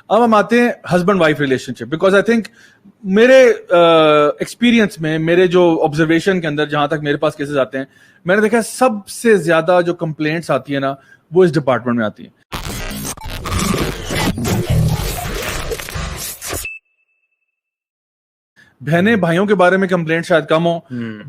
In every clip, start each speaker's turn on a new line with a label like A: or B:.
A: اب ہم آتے ہیں husband wife relation ship, because I think میرے ایکسپیرینس میں, میرے جو آبزرویشن کے اندر جہاں تک میرے پاس کیسز آتے ہیں, میں نے دیکھا سب سے زیادہ جو کمپلینٹس آتی ہیں نا وہ اس ڈپارٹمنٹ میں آتی ہیں. بہنیں بھائیوں کے بارے میں کمپلینٹ شاید کم ہو,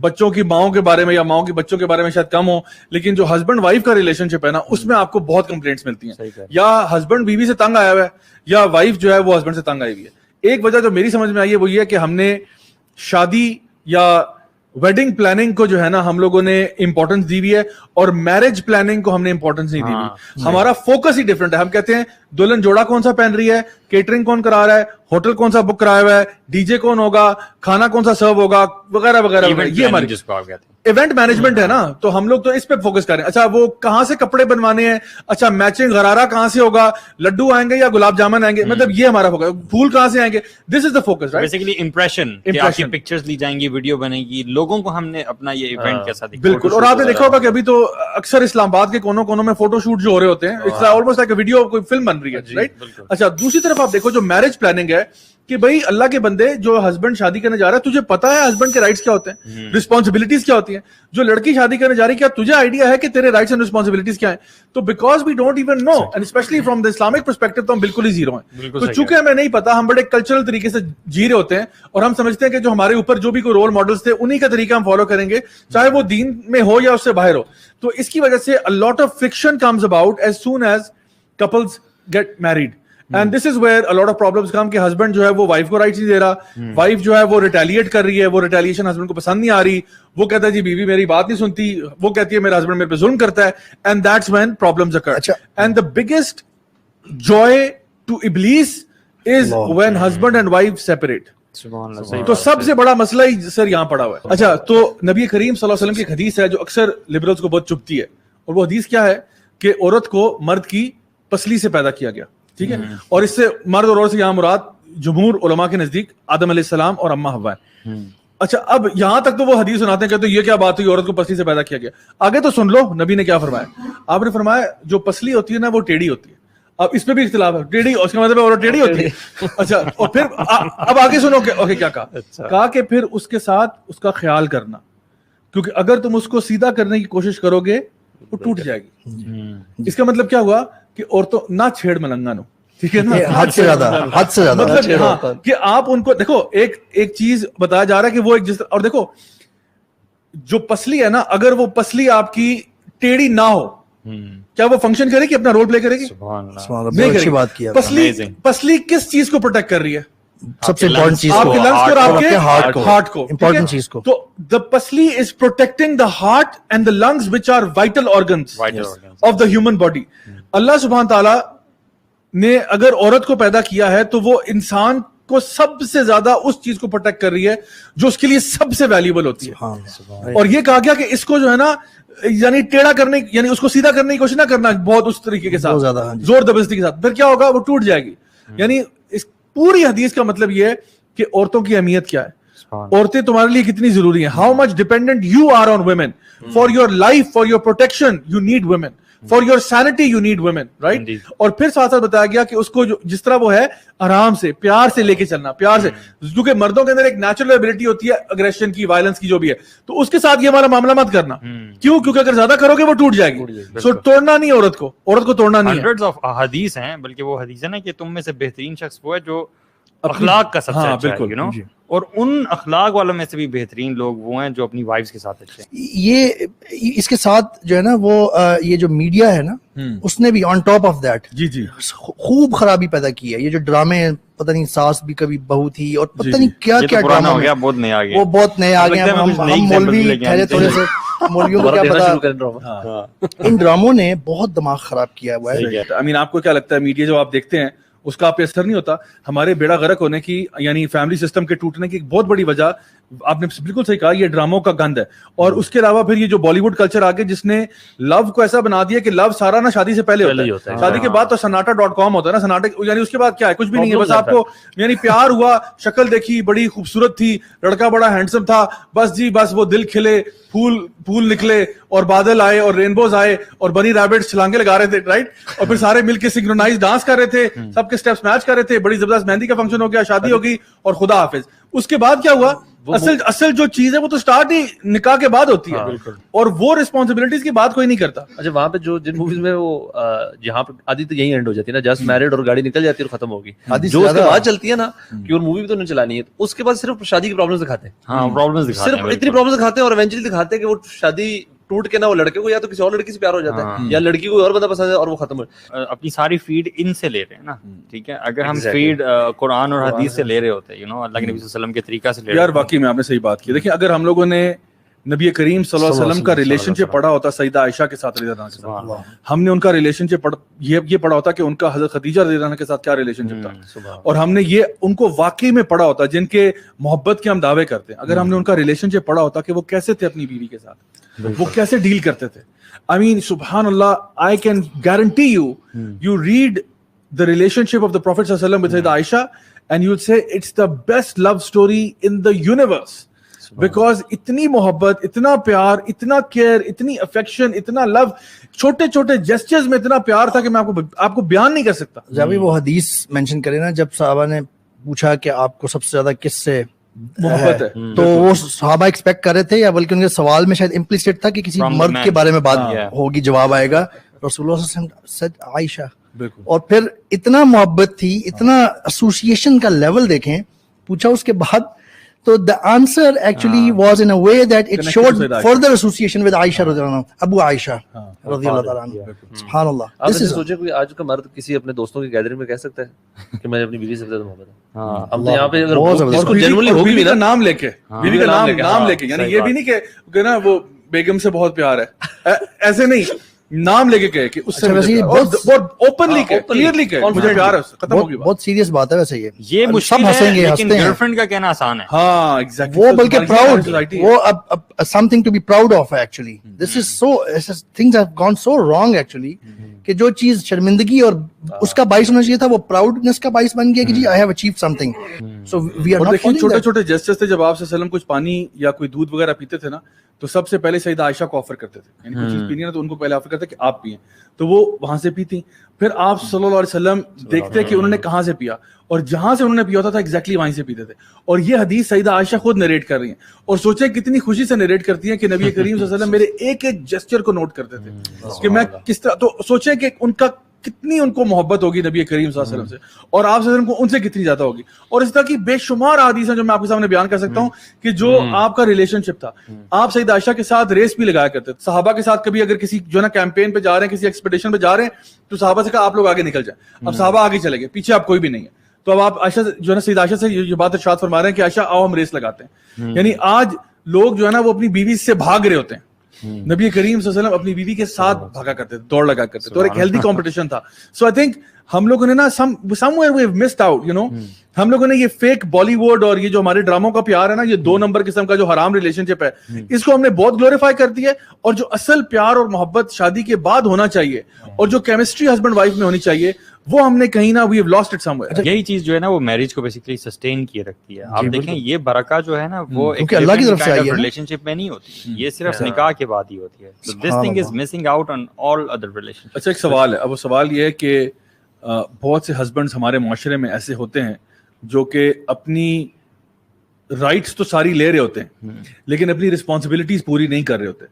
A: بچوں کی ماؤں کے بارے میں یا ماؤں کی بچوں کے بارے میں شاید کم ہو, لیکن جو ہسبینڈ وائف کا ریلیشن شپ ہے نا اس میں آپ کو بہت کمپلینٹس ملتی ہیں. یا ہسبینڈ بیوی سے تنگ آیا ہوا ہے, یا وائف جو ہے وہ ہسبینڈ سے تنگ آئی ہوئی ہے. ایک وجہ جو میری سمجھ میں آئی ہے وہ یہ ہے کہ ہم نے شادی یا ویڈنگ پلاننگ کو جو ہے نا ہم لوگوں نے امپورٹنس دی ہوئی ہے, اور میرج پلاننگ کو ہم نے امپورٹنس نہیں دی ہوئی. ہمارا فوکس ہی ڈفرنٹ ہے. ہم کہتے ہیں دلہن جوڑا کون سا پہن رہی ہے, کیٹرنگ کون کرا رہا ہے, ہوٹل کون سا بک کرایا ہوا ہے, ڈی جے کون ہوگا, کھانا کون سا سرو ہوگا, وغیرہ وغیرہ. یہ ہماری ایونٹ مینجمنٹ ہے نا, تو ہم لوگ تو اس پہ فوکس کریں. اچھا وہ کہاں سے کپڑے بنوانے ہیں, اچھا میچنگ غرارہ کہاں سے ہوگا, لڈو آئیں گے یا گلاب جامن آئیں گے, مطلب یہ ہمارا فوکس. پھول کہاں سے آئیں گے, this is the focus right.
B: Basically impression, آپ کی پکچرز لی جائیں گی, ویڈیو بنے گی, لوگوں کو ہم نے اپنا یہ ایونٹ کیسا دکھایا.
A: بالکل. اور آپ نے دیکھا ہوگا کہ ابھی تو اکثر اسلام آباد کے کونوں کونوں میں فوٹو شوٹ جو ہو رہے ہوتے ہیں, it's almost like a video, کوئی فلم بن رہی ہے رائٹ. اچھا دوسری طرف آپ دیکھو جو میرج پلاننگ ہے کہ بھائی اللہ کے بندے, جو ہسبینڈ شادی کرنے جا رہا ہے تجھے پتا ہے ہسبینڈ کے رائٹس کیا ہوتے ہیں, رسپانسبلٹیز کیا ہوتی ہیں. جو لڑکی شادی کرنے جا رہی ہے کیا تجھے آئیڈیا ہے کہ تیرے رائٹس اینڈ رسپانسبلٹیز کیا ہیں. تو because we don't even know, and especially from the Islamic perspective, تو ہم بالکل ہی زیرو ہیں. تو چونکہ ہمیں نہیں پتا, ہم بڑے کلچرل طریقے سے جی رہے ہوتے ہیں, اور ہم سمجھتے ہیں کہ جو ہمارے اوپر جو بھی کوئی رول ماڈلس تھے انہی کا طریقہ ہم فالو کریں گے, چاہے وہ دین میں ہو یا اس سے باہر ہو. تو اس کی وجہ سے a lot of friction comes about as soon as couples get married. And this is where a lot of problems come کہ ہسبینڈ جو ہے وہ وائف کو رائٹس نہیں دے رہا, وائف جو ہے وہ ریٹیلیٹ کر رہی ہے, وہ ریٹیلیشن ہسبینڈ کو پسند نہیں آ رہی, وہ کہتا ہے جی بیوی میری بات نہیں سنتی, وہ کہتی ہے میرا ہسبینڈ میرے پہ ظلم کرتا ہے, and that's when problems occur. And the biggest joy to Iblis is when husband and wife separate. تو سب سے بڑا مسئلہ ہی سر یہاں پڑا ہوا ہے. اچھا تو نبی کریم صلی اللہ علیہ وسلم کی ایک حدیث ہے جو اکثر لبرلز کو بہت چبھتی ہے, اور وہ حدیث کیا ہے کہ عورت کو مرد کی پسلی سے پیدا کیا گیا, ٹھیک ہے, اور اس سے مرد اور عورت سے یہاں مراد جمہور علماء کے نزدیک آدم علیہ السلام اور اماں حوا ہے. اچھا اب یہاں تک تو وہ حدیث سناتے ہیں کہ تو یہ کیا بات ہوئی, عورت کو پسلی سے پیدا کیا گیا. آگے تو سن لو نبی نے کیا فرمایا. آپ نے فرمایا جو پسلی ہوتی ہے نا وہ ٹیڑھی ہوتی ہے. اب اس پہ بھی اختلاف ہے, ٹیڑھی اس کا مطلب ہے عورت ٹیڑھی ہوتی ہے. اچھا اور پھر اب آگے سنو کہ کیا کہا کہ پھر اس کے ساتھ اس کا خیال کرنا, کیونکہ اگر تم اس کو سیدھا کرنے کی کوشش کرو گے وہ ٹوٹ جائے گی. اس کا مطلب کیا ہوا کہ عورتوں نہ چھیڑ ملنگا نو, ٹھیک ہے نا, حد سے زیادہ مطلب کہ آپ ان کو دیکھو. ایک چیز بتایا جا رہا ہے کہ وہ ایک جس, اور دیکھو جو پسلی ہے نا, اگر وہ پسلی آپ کی ٹیڑھی نہ ہو کیا وہ فنکشن کرے گی, اپنا رول پلے کرے گی؟ نہیں کرے گی. پسلی کس چیز کو پروٹیکٹ کر رہی ہے؟
C: سب سے امپورٹنٹ چیز
A: آپ کے لنگس کو اور آپ کے ہارٹ کو,
C: امپورٹنٹ چیز کو.
A: تو the پسلی is protecting the heart and the lungs which are vital organs of the human body. اللہ سبحانہ تعالیٰ نے اگر عورت کو پیدا کیا ہے تو وہ انسان کو سب سے زیادہ اس چیز کو پروٹیکٹ کر رہی ہے جو اس کے لیے سب سے ویلیوبل ہوتی ہے. اور یہ کہا گیا کہ اس کو جو ہے نا یعنی ٹیڑھا کرنے, یعنی اس کو سیدھا کرنے کی کوشش نہ کرنا بہت اس طریقے کے ساتھ, زور زبردستی کے ساتھ, پھر کیا ہوگا وہ ٹوٹ جائے گی. یعنی اس پوری حدیث کا مطلب یہ ہے کہ عورتوں کی اہمیت کیا ہے, عورتیں تمہارے لیے کتنی ضروری ہیں, how much dependent you are on women for your life, for your protection you need women, for your sanity you need women, right. اور پھر ساتھ ساتھ بتایا گیا کہ اس کو جس طرح وہ ہے آرام سے پیار سے لے کے چلنا, پیار سے, کیونکہ مردوں کے اندر ایک نیچرل ایبلٹی ہوتی ہے اگریشن کی, وائلنس کی جو بھی ہے, تو اس کے ساتھ یہ ہمارا معاملہ مت کرنا. کیوں؟ کیونکہ اگر زیادہ کرو گے وہ ٹوٹ جائے گی. سو توڑنا نہیں عورت کو توڑنا نہیں ہے.
B: ہنڈریڈز آف حدیث ہیں, بلکہ وہ حدیث ہے نا کہ تم میں سے بہترین شخص وہ ہے جو اخلاق کا سب سے اچھا ہے, یو نو, اور ان اخلاق والوں میں سے بھی بہترین لوگ وہ ہیں جو اپنی وائفز کے ساتھ اچھے ہیں.
C: یہ اس کے ساتھ جو ہے نا وہ یہ جو میڈیا ہے نا اس نے بھی آن ٹاپ آف دیٹ
A: جی
C: خوب خرابی پیدا کی ہے. یہ جو ڈرامے پتہ نہیں ساس بھی کبھی بہو تھی اور پتہ نہیں کیا کیا ڈرامہ ہو گیا,
B: بہت نئے آ گئے,
C: وہ بہت نئے آ گئے. ہم مولوی ٹھہرے تھوڑے سے, مولویوں کو کیا پتا, ان ڈراموں نے بہت دماغ خراب کیا ہوا ہے.
A: آئی مین آپ کو کیا لگتا ہے میڈیا جو آپ دیکھتے ہیں اس کا آپ پہ اثر نہیں ہوتا؟ ہمارے بیڑا غرق ہونے کی یعنی فیملی سسٹم کے ٹوٹنے کی ایک بہت بڑی وجہ آپ نے بالکل صحیح کہا, یہ ڈراموں کا گند ہے. اور اس کے علاوہ پھر یہ جو بالی ووڈ کلچر آگے جس نے لو کو ایسا بنا دیا کہ لو سارا نا شادی سے پہلے ہوتا ہے, شادی کے بعد تو سناٹا.com ہوتا ہے نا, سناٹا یعنی اس کے بعد کیا ہے, کچھ بھی نہیں ہے, بس آپ کو یعنی پیار ہوا, شکل دیکھی, بڑی خوبصورت تھی, لڑکا بڑا ہینڈسم تھا, بس جی بس وہ دل کھلے, پھول نکلے اور بادل آئے اور رینبوز آئے اور بنی ریبٹ چھلانگے لگا رہے تھے, رائٹ, اور پھر سارے مل کے سنکرونائز ڈانس کر رہے تھے, سب کے سٹیپس میچ کر رہے تھے, بڑی زبردست مہندی کا فنکشن ہو گیا, شادی ہوگی اور خدا حافظ. اس کے بعد کیا ہوا, اصل جو چیز ہے وہ تو سٹارٹ ہی نکاح کے بعد ہوتی ہے, اور وہ ریسپانسبلٹیز کی بات کوئی نہیں کرتا.
D: اچھا وہاں پہ جو جن موویز میں وہ یہاں پہ آدھی تو یہی اینڈ ہو جاتی ہے نا, جسٹ میرڈ اور گاڑی نکل جاتی ہے اور ختم ہوگی, جو اس کے بعد چلتی ہے نا کہ اور مووی بھی تو نہیں چلانی ہے, اس کے بعد صرف شادی کی پرابلمز دکھاتے ہیں.
B: ہاں پرابلمز دکھاتے ہیں,
D: صرف اتنی پرابلمز دکھاتے ہیں, اور ایونچولی دکھاتے ہیں کہ وہ شادی ٹوٹ کے نا وہ لڑکے کو یا تو کسی اور لڑکی سے پیار ہو جاتا ہے, یا لڑکی کو اور بندہ پسند ہے اور وہ ختم ہو.
B: اپنی ساری فیڈ ان سے لے رہے ہیں نا, ٹھیک ہے, اگر ہم فیڈ قرآن اور حدیث سے لے رہے ہوتے ہیں, اللہ کے نبی صلی اللہ علیہ وسلم کے طریقہ سے لے رہے,
A: یار واقعی میں آپ نے صحیح بات کی. دیکھیں اگر ہم لوگوں نے نبی کریم صلی اللہ علیہ وسلم کا ریلیشن شپ پڑھا ہوتا سیدہ عائشہ کے ساتھ رضی اللہ عنہا کے ساتھ, ہم نے ان کا ریلیشن شپ یہ پڑھا ہوتا کہ ان کا حضرت خدیجہ رضی اللہ عنہا کے ساتھ کیا ریلیشن شپ تھا, اور ہم نے یہ ان کو واقعی میں پڑھا ہوتا جن کے محبت کے ہم دعوے کرتے ہیں, اگر ہم نے ان کا ریلیشن شپ پڑھا ہوتا کہ وہ کیسے تھے اپنی بیوی کے ساتھ, وہ کیسے ڈیل کرتے تھے. I mean, subhanallah, I can guarantee you read the relationship of the Prophet sallallahu alaihi wasallam with Sayyidah Aisha and you'll say it's the best love story in the universe. Because اتنی محبت, اتنا پیار, اتنا care, اتنی affection, اتنا لو, چھوٹے چھوٹے gestures میں اتنا پیار تھا کہ میں آپ کو بیان نہیں کر سکتا.
C: جب وہ حدیث مینشن کرے نا, جب صحابہ نے پوچھا کہ آپ کو سب سے زیادہ کس سے
A: محبت ہے,
C: تو وہ صحابہ ایکسپیکٹ کر رہے تھے, یا بلکہ ان کے سوال میں شاید امپلیسٹ تھا کہ کسی مرد کے بارے میں بات ہوگی, جواب آئے گا. رسول اللہ صلی اللہ علیہ وسلم said عائشہ, اور پھر اتنا محبت تھی, اتنا ایسوسیشن کا لیول دیکھیں, پوچھا اس کے بعد, تو the answer actually was in a way that it showed further association with Aisha رضی اللہ عنہ, ابو عائشہ رضی اللہ تعالیٰ عنہ. سبحان اللہ.
D: آپ نے سوچے کوئی آج کا مرد کسی اپنے دوستوں کی گیدرنگ میں کہہ سکتا ہے کہ میں اپنی بیوی سے زیادہ محبت ہے؟ ہاں اب یہاں پہ اگر اس کو جنرلی ہوگی بھی نا
A: نام لے کے, بیوی کا نام لے کے, یعنی یہ بھی نہیں کہ نا وہ بیگم سے بہت پیار ہے, ایسے نہیں, نام لے کے کہے کہ اس سے بہت اوپنلی کہے, کلیئرلی کہے مجھے پیار ہے, ختم ہوگی بات.
C: بہت سیریس بات ہے ویسے, یہ
B: مشکل ہے لیکن گرل فرینڈ کا کہنا آسان ہے.
A: ہاں ایگزیکٹلی,
C: وہ بلکہ پراؤڈ, وہ something to be proud of actually. This is so things have gone so wrong actually, کہ جو چیز شرمندگی اور اس کا باعث ہونا چاہیے تھا وہ پراؤڈنس کا باعث بن گیا کہ جی I have achieved something. So we are not.
A: چھوٹے چھوٹے جسچرز تھے, جب آپ صلی اللہ علیہ وسلم کچھ پانی یا کوئی دودھ وغیرہ پیتے تھے نا, تو سب سے پہلے سیدہ عائشہ کو آفر کرتے تھے, یعنی کچھ چیز پینی ہے تو ان کو پہلے آفر کرتے کہ آپ پئیں, تو وہ وہاں سے پیتی. پھر آپ صلی اللہ علیہ وسلم دیکھتے کہ انہوں نے کہاں سے پیا, اور جہاں سے انہوں نے پیا ہوتا تھا ایگزیکٹلی وہیں سے پیتے تھے. اور یہ حدیث سیدہ عائشہ خود نریٹ کر رہی ہیں, اور سوچیں کتنی خوشی سے نریٹ کرتی ہیں کہ نبی کریم صلی اللہ علیہ وسلم میرے ایک ایک جسچر کو نوٹ کرتے تھے کہ میں کس طرح, تو سوچیں کہ ان کا کتنی ان کو محبت ہوگی نبی کریم صلی اللہ علیہ وسلم سے, اور آپ صلی اللہ علیہ وسلم کو ان سے کتنی زیادہ ہوگی. اور اس طرح کی بے شمار حدیث ہیں جو میں آپ کے سامنے بیان کر سکتا ہوں کہ جو آپ کا ریلیشن شپ تھا. آپ سیدہ عائشہ کے ساتھ ریس بھی لگایا کرتے تھے, صحابہ کے ساتھ کبھی اگر کسی جو ہے نا کیمپین پہ جا رہے ہیں, کسی ایکسپیڈیشن پہ جا رہے ہیں, تو صحابہ سے کہا آپ لوگ آگے نکل جائیں. اب صحابہ آگے چلے گئے, پیچھے آپ کوئی بھی نہیں ہے, تو اب آپ عائشہ جو ہے نا سیدہ عائشہ سے یہ بات ارشاد فرما رہے ہیں کہ عائشہ آؤ ہم ریس لگاتے ہیں. یعنی آج لوگ جو ہے نا وہ اپنی بیوی سے بھاگ رہے ہوتے ہیں, نبی کریم صلی اللہ علیہ وسلم اپنی بیوی کے ساتھ بھاگا کرتے تھے, دوڑ لگا کرتے تھے, اور ایک ہیلدی کمپٹیشن تھا. سو آئی تھنک ہم لوگوں نے نا somewhere we have missed out, you know, ہم لوگوں نے یہ فیک بالی ووڈ اور یہ جو ہمارے ڈراموں کا پیار ہے نا, یہ 2 نمبر قسم کا جو حرام ریلیشن شپ ہے, اس کو ہم نے بہت گلوریفائی کر دیا ہے. اور جو اصل پیار اور محبت شادی کے بعد ہونا چاہیے, اور جو کیمسٹری ہسبینڈ وائف میں ہونی چاہیے, وہ ہم نے کہیں نہ we have lost it somewhere.
B: یہی چیز جو ہے نا وہ میرج کو بیسیکلی سسٹین کیے رکھتی ہے. آپ دیکھیں یہ برکت جو ہے نا وہ ایک
C: اللہ کی طرف سے آئی ہے,
B: ریلیشن شپ میں نہیں ہوتی, یہ صرف نکاح کے بعد ہی ہوتی ہے. So this thing is missing out on all other relationships.
A: اچھا ایک سوال ہے, اب وہ سوال یہ ہے کہ بہت سے ہسبینڈز ہمارے معاشرے میں ایسے ہوتے ہیں جو کہ اپنی رائٹس تو ساری لے رہے ہوتے ہیں لیکن اپنی رسپانسبلٹیز پوری نہیں کر رہے ہوتے.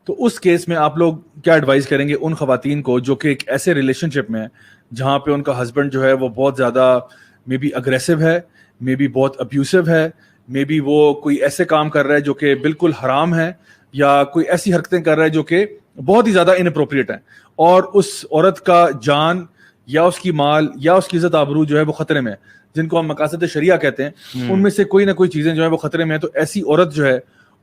A: تو اس کیس میں آپ لوگ کیا ایڈوائز کریں گے ان خواتین کو جو کہ ایک ایسے ریلیشن شپ میں ہیں جہاں پہ ان کا ہسبینڈ جو ہے وہ بہت زیادہ مے بی اگریسو ہے, مے بی بہت ابیوسو ہے, مے بی وہ کوئی ایسے کام کر رہا ہے جو کہ بالکل حرام ہے, یا کوئی ایسی حرکتیں کر رہا ہے جو کہ بہت ہی زیادہ اناپروپریٹ ہیں, اور اس عورت کا جان یا اس کی مال یا اس کی عزت آبرو جو ہے وہ خطرے میں ہے, جن کو ہم مقاصد شریعہ کہتے ہیں, ان میں سے کوئی نہ کوئی چیزیں جو ہے وہ خطرے میں ہیں. تو ایسی عورت جو ہے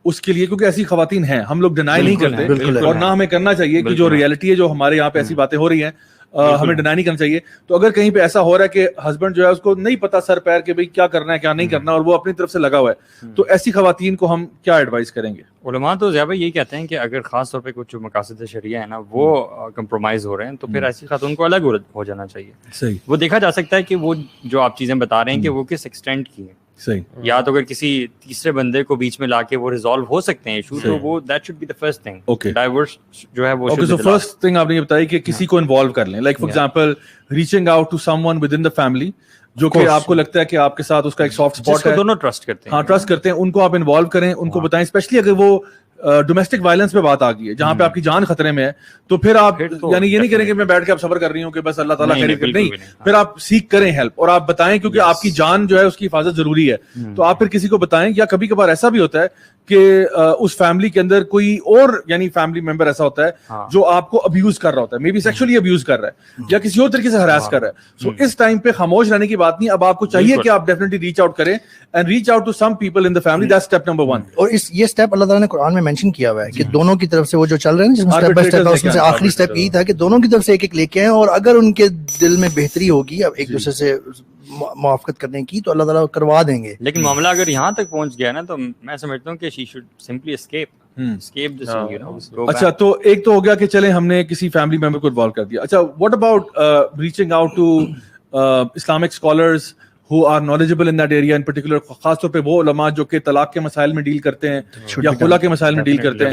A: اس کے لیے, کیونکہ ایسی خواتین ہیں, ہم لوگ ڈینائی نہیں کرتے اور نہ ہمیں کرنا چاہیے کہ جو ریئلٹی ہے, جو ہمارے یہاں پہ ایسی باتیں ہو رہی ہیں, ہمیں ڈینائی نہیں کرنا چاہیے. تو اگر کہیں پہ ایسا ہو رہا ہے کہ ہسبینڈ جو ہے اس کو نہیں پتا سر پیر کہ بھائی کیا کرنا ہے کیا نہیں کرنا, اور وہ اپنی طرف سے لگا ہوا ہے, تو ایسی خواتین کو ہم کیا ایڈوائز کریں گے؟
B: علماء تو زیادہ یہی کہتے ہیں کہ اگر خاص طور پہ کچھ مقاصد شریعہ ہے نا وہ کمپرومائز ہو رہے ہیں تو پھر ایسی خاتون کو الگ ہو جانا چاہیے.
A: صحیح.
B: وہ دیکھا جا سکتا ہے کہ وہ جو آپ چیزیں بتا رہے ہیں کہ وہ کس ایکسٹینٹ کی ہیں.
A: صحیح.
B: یا تو اگر کسی تیسرے بندے کو بیچ میں لا کے وہ ریزالو ہو سکتے ہیں ایشو, تو وہ that should be the first thing.
A: Okay,
B: divorce جو ہے وہ
A: اوکے. سو فرسٹ تھنگ آپ نے یہ بتائی کہ کسی کو انوالو کر لیں, like for example reaching out to someone with in the family جو کہ آپ کو لگتا ہے کہ آپ کے ساتھ اس کا ایک سافٹ اسپاٹ ہے,
B: دونوں ٹرسٹ کرتے ہیں.
A: ہاں ٹرسٹ کرتے ہیں, ان کو آپ انوالو کریں, ان کو بتائیں, اسپیشلی اگر وہ ڈومیسٹک وائلنس پہ بات آ گئی ہے جہاں پہ آپ کی جان خطرے میں ہے, تو پھر آپ یعنی یہ نہیں کریں کہ میں بیٹھ کے آپ صبر کر رہی ہوں کہ بس اللہ تعالیٰ خیر کرے, نہیں, پھر آپ سیکھ کریں ہیلپ, اور آپ بتائیں کیونکہ آپ کی جان جو ہے اس کی حفاظت ضروری ہے, تو آپ پھر کسی کو بتائیں. یا کبھی کبھار ایسا بھی ہوتا ہے کہ اس فیملی کے اندر کوئی اور یعنی فیملی ممبر ایسا ہوتا ہے جو آپ کو ابیوز کر رہا ہوتا ہے, مے بی سیکشولی ابیوز کر رہا ہے یا کسی اور طریقے سے ہراس کر رہا ہے. سو اس ٹائم پہ خاموش رہنے کی بات نہیں, اب آپ کو چاہیے کہ آپ ڈیفینیٹلی ریچ آؤٹ کریں and reach out to some people in the family. That's step number 1.
C: اور یہ اسٹیپ اللہ تعالیٰ نے قرآن میں مینشن کیا ہوا ہے کہ دونوں کی طرف سے وہ جو چل رہے ہیں جس میں اسٹیپ بائی اسٹیپ ہے, اس میں سے آخری اسٹیپ یہی تھا کہ دونوں کی طرف سے ایک ایک لے کے آئیں, اور اگر ان کے دل میں بہتری ہوگی اب ایک دوسرے سے موافقت کرنے کی تو اللہ تعالیٰ کروا دیں گے.
B: لیکن معاملہ اگر یہاں تک پہنچ گیا نا تو میں سمجھتا ہوں کہ she should simply escape this, you know.
A: اچھا, تو ایک تو ہو گیا کہ چلیں ہم نے کسی فیملی ممبر کو انوالو کر دیا. اچھا, what about reaching out to Islamic scholars who are knowledgeable in that area in particular, خاص طور پہ وہ علماء جو کہ طلاق کے مسائل میں ڈیل کرتے ہیں یا خلا کے مسائل میں ڈیل کرتے ہیں,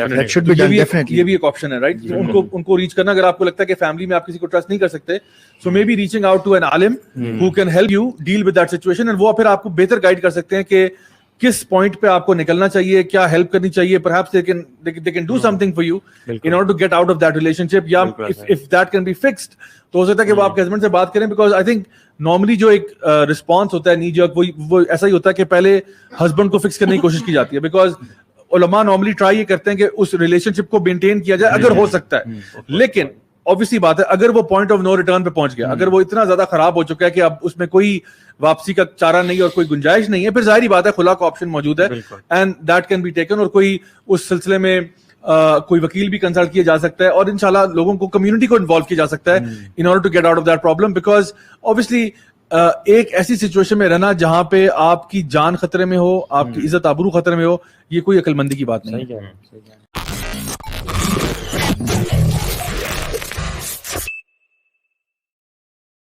A: یہ بھی ایک آپشن ہے, رائٹ. ان کو ریچ کرنا, اگر آپ کو لگتا ہے کہ فیملی میں آپ کسی کو ٹرسٹ نہیں کر سکتے, so maybe reaching out to an عالم who can help you deal with that situation, and وہ پھر آپ کو بہتر گائیڈ کر سکتے ہیں کہ کس پوائنٹ پہ آپ کو نکلنا چاہیے, کیا ہیلپ کرنی چاہیے. Perhaps they can do something for you in order to get out of that relationship. یا if that can be fixed, تو ہو سکتا ہے کہ وہ آپ کے ہسبینڈ سے بات کریں, because I think نارملی جو ایک رسپانس ہوتا ہے نی جرک, وہ ایسا ہی ہوتا ہے کہ پہلے ہسبینڈ کو فکس کرنے کی کوشش کی جاتی ہے, بیکاز علماء نارملی ٹرائی یہ کرتے ہیں کہ اس ریلیشن شپ کو مینٹین کیا جائے اگر ہو سکتا ہے. لیکن obviously بات ہے, اگر وہ پوائنٹ آف نو ریٹرن پہ پہنچ گیا, اگر وہ اتنا زیادہ خراب ہو چکا ہے کہ اب اس میں کوئی واپسی کا چارہ نہیں اور کوئی گنجائش نہیں ہے, پھر ظاہری بات ہے خلا کا آپشن موجود ہے, and that can be taken, اور کوئی اس سلسلے میں کوئی وکیل بھی کنسلٹ کیا جا سکتا ہے, اور انشاءاللہ لوگوں کو, کمیونٹی کو انوالو کیا جا سکتا ہے in order to get out of that problem. Because obviously ایک ایسی سچویشن میں رہنا جہاں پہ آپ کی جان خطرے میں ہو, آپ کی عزت آبرو خطرے میں ہو, یہ کوئی عقل مندی کی بات نہیں ہے.